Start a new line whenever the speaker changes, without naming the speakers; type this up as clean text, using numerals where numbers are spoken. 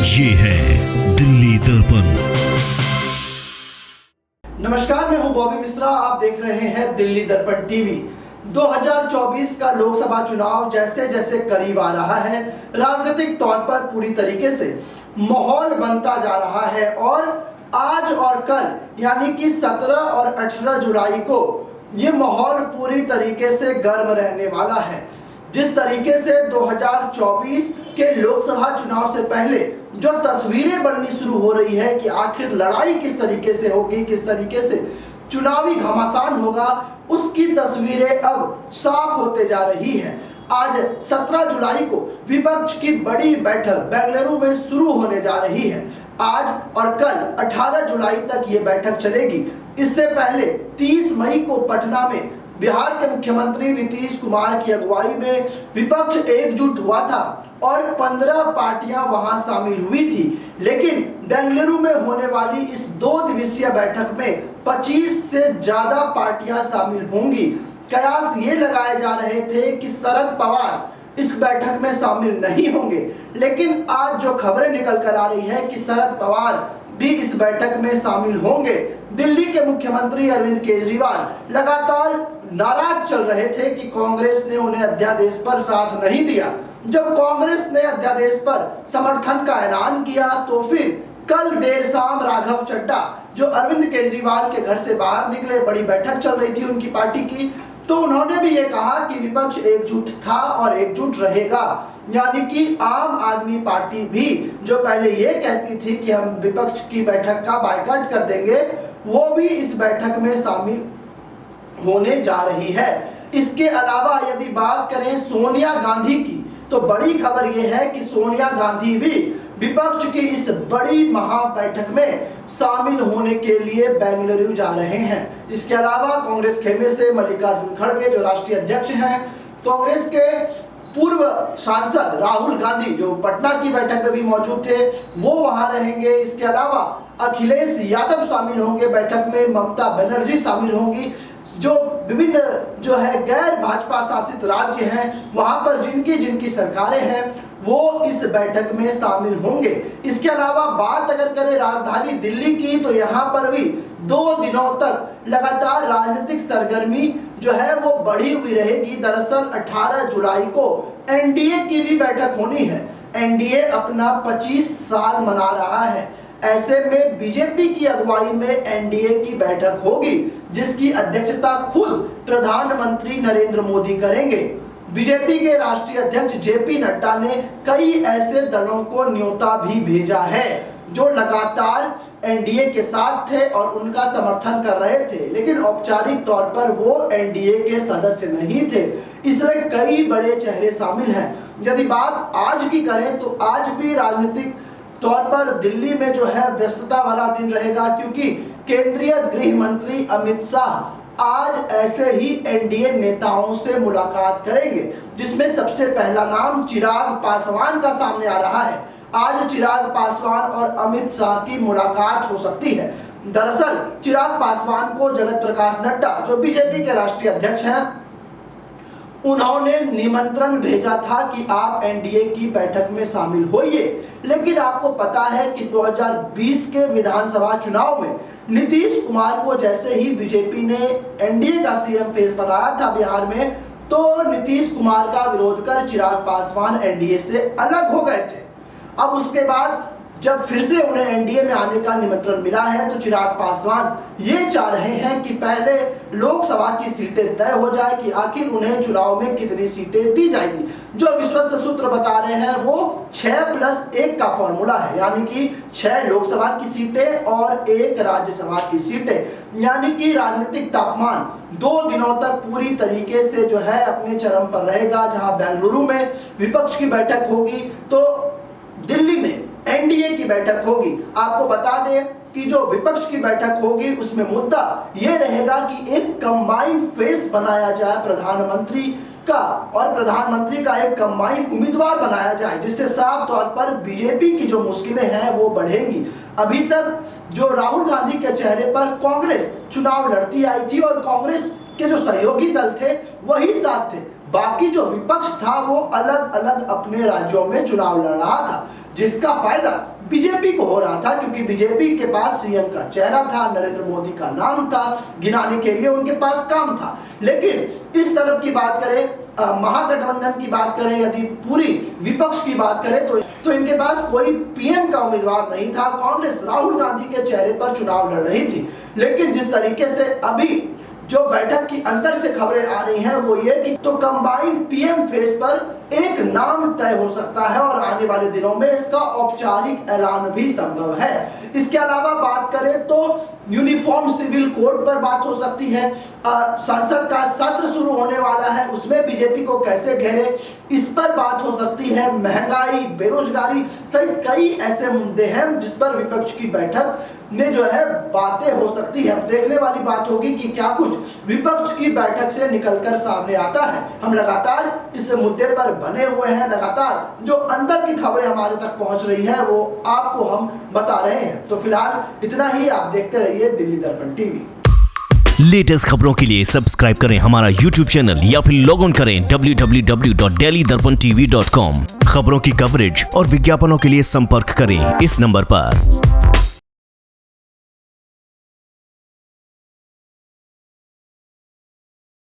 ये है दिल्ली दर्पण।
नमस्कार, मैं हूं बॉबी मिश्रा। आप देख रहे हैं दिल्ली दर्पण टीवी। 2024 का लोकसभा चुनाव जैसे जैसे करीब आ रहा है, राजनीतिक तौर पर पूरी तरीके से माहौल बनता जा रहा है और आज और कल यानी कि 17 और 18 जुलाई को ये माहौल पूरी तरीके से गर्म रहने वाला है। जिस तरीके से 2024 के लोकसभा चुनाव से पहले जो तस्वीरें बननी शुरू हो रही है कि आखिर लड़ाई किस तरीके से होगी, किस तरीके से चुनावी घमासान होगा, उसकी तस्वीरें अब साफ होते जा रही हैं। आज 17 जुलाई को विपक्ष की बड़ी बैठक बेंगलुरु में शुरू होने जा रही है। आज और कल 18 जुलाई तक ये बैठक चलेगी। इससे पहले 30 मई को पटना में बिहार के मुख्यमंत्री नीतीश कुमार की अगुवाई में विपक्ष एकजुट हुआ था और 15 पार्टियां वहां शामिल हुई थी। लेकिन बेंगलुरु में होने वाली इस 2 दिवसीय बैठक में 25 से ज्यादा पार्टियां शामिल होंगी। कयास ये लगाए जा रहे थे कि शरद पवार इस बैठक में शामिल नहीं होंगे, लेकिन आज जो खबरें निकल कर आ रही है कि शरद पवार भी इस बैठक में शामिल होंगे। दिल्ली के मुख्यमंत्री अरविंद केजरीवाल लगातार नाराज चल रहे थे कि कांग्रेस ने उन्हें अध्यादेश पर साथ नहीं दिया। जब कांग्रेस ने अध्यादेश पर समर्थन का ऐलान किया तो फिर कल देर शाम राघव चड्ढा जो अरविंद केजरीवाल के घर से बाहर निकले, बड़ी बैठक चल रही थी उनकी पार्टी की, तो उन्होंने भी ये कहा कि विपक्ष एकजुट था और एकजुट रहेगा। यानी कि आम आदमी पार्टी भी जो पहले ये कहती थी कि हम विपक्ष की बैठक का बायकॉट कर देंगे, वो भी इस बैठक में शामिल होने जा रही है। इसके अलावा यदि बात करें सोनिया गांधी की, तो बड़ी खबर यह है कि सोनिया गांधी भी विपक्ष की इस बड़ी महा बैठक में शामिल होने के लिए बेंगलुरु जा रहे हैं। इसके अलावा कांग्रेस खेमे से मल्लिकार्जुन खड़गे जो राष्ट्रीय अध्यक्ष हैं, कांग्रेस के पूर्व सांसद राहुल गांधी जो पटना की बैठक में भी मौजूद थे, वो वहां रहेंगे। इसके अलावा अखिलेश यादव शामिल होंगे बैठक में, ममता बनर्जी शामिल होंगी। जो विभिन्न जो है गैर भाजपा शासित राज्य हैं, वहां पर जिनकी जिनकी सरकारें हैं, वो इस बैठक में शामिल होंगे। इसके अलावा बात अगर करें राजधानी दिल्ली की, तो यहाँ पर भी 2 दिनों तक लगातार राजनीतिक सरगर्मी जो है वो बढ़ी हुई रहेगी। दरअसल 18 जुलाई को एनडीए की भी बैठक होनी है। एनडीए अपना 25 साल मना रहा है। ऐसे में बीजेपी की अगुवाई में एनडीए की बैठक होगी, जिसकी अध्यक्षता खुद प्रधानमंत्री नरेंद्र मोदी करेंगे। बीजेपी के राष्ट्रीय अध्यक्ष जेपी नड्डा ने कई ऐसे दलों को न्योता भी भेजा है जो लगातार एनडीए के साथ थे और उनका समर्थन कर रहे थे, लेकिन औपचारिक तौर पर वो एनडीए के सदस्य नहीं थे। इसमें कई बड़े चेहरे शामिल हैं। यदि बात आज की करें तो आज भी राजनीतिक तौर पर दिल्ली में जो है व्यस्तता वाला दिन रहेगा, क्योंकि केंद्रीय गृह मंत्री अमित शाह आज ऐसे ही एनडीए नेताओं से मुलाकात करेंगे, जिसमें सबसे पहला नाम चिराग पासवान का सामने आ रहा है। आज चिराग पासवान और अमित शाह की मुलाकात हो सकती है। दरअसल चिराग पासवान को जगत प्रकाश नड्डा जो बीजेपी के राष्ट्रीय अध्यक्ष हैं, उन्होंने निमंत्रण भेजा था कि आप एनडीए की बैठक में शामिल होइए। लेकिन आपको पता है कि 2020 के विधानसभा चुनाव में नीतीश कुमार को जैसे ही बीजेपी ने एनडीए का सीएम फेस बनाया था बिहार में, तो नीतीश कुमार का विरोध कर चिराग पासवान एनडीए से अलग हो गए थे। अब उसके बाद जब फिर से उन्हें एनडीए में आने का निमंत्रण मिला है, तो चिराग पासवान ये चाह रहे हैं कि पहले लोकसभा की सीटें तय हो जाए कि आखिर उन्हें चुनाव में कितनी सीटें दी जाएंगी। जो विश्वस्त सूत्र बता रहे हैं वो 6+1 का फॉर्मूला है, यानी कि 6 लोकसभा की सीटें और 1 राज्यसभा की सीटें। यानी कि राजनीतिक तापमान 2 दिनों तक पूरी तरीके से जो है अपने चरम पर रहेगा। जहां बेंगलुरु में विपक्ष की बैठक होगी, तो दिल्ली में एनडीए की बैठक होगी। आपको बता दें कि जो विपक्ष की बैठक होगी उसमें मुद्दा यह रहेगा कि एक कंबाइंड फेस बनाया जाए प्रधानमंत्री का, और प्रधानमंत्री का एक कंबाइंड उम्मीदवार बनाया जाए, जिससे साफ तौर पर बीजेपी की जो मुश्किलें हैं वो बढ़ेंगी। अभी तक जो राहुल गांधी के चेहरे पर कांग्रेस चुनाव लड़ती आई थी और कांग्रेस के जो सहयोगी दल थे वही साथ थे, बाकी जो विपक्ष था वो अलग अलग अपने राज्यों में चुनाव लड़ रहा था, जिसका फायदा बीजेपी को हो रहा था, क्योंकि बीजेपी के पास सीएम का चेहरा था, नरेंद्र मोदी का नाम था, गिनाने के लिए उनके पास काम था। लेकिन इस तरफ की बात करें, महागठबंधन की बात करें, यदि पूरी विपक्ष की बात करें तो इनके पास कोई पीएम का उम्मीदवार नहीं था। कांग्रेस राहुल गांधी के चेहरे पर चुनाव लड़ रही थी। लेकिन जिस तरीके से अभी जो बैठक की अंदर से खबरें आ रही हैं वो ये कि तो कंबाइंड पीएम फेस पर एक नाम तय हो सकता है और आने वाले दिनों में इसका औपचारिक ऐलान भी संभव है। इसके अलावा बात करें तो यूनिफॉर्म सिविल कोड पर बात हो सकती है। संसद का सत्र शुरू होने वाला है, उसमें बीजेपी को कैसे घेरे, इस पर बात हो सकती है। महंगाई, बेरोजगारी सहित कई ऐसे मुद्दे हैं जिस पर विपक्ष की बैठक में जो है बातें हो सकती है। अब देखने वाली बात होगी कि क्या कुछ विपक्ष की बैठक से निकलकर सामने आता है। हम लगातार इस मुद्दे पर बने हुए हैं, लगातार जो अंदर की खबरें हमारे तक पहुंच रही है वो आपको हम बता रहे हैं। तो फिलहाल इतना ही, आप देखते रहिए दिल्ली दर्पण टीवी।
लेटेस्ट खबरों के लिए सब्सक्राइब करें हमारा YouTube चैनल या फिर लॉग ऑन करें www.delhidarpantv.com। खबरों की कवरेज और विज्ञापनों के लिए संपर्क करें इस नंबर पर।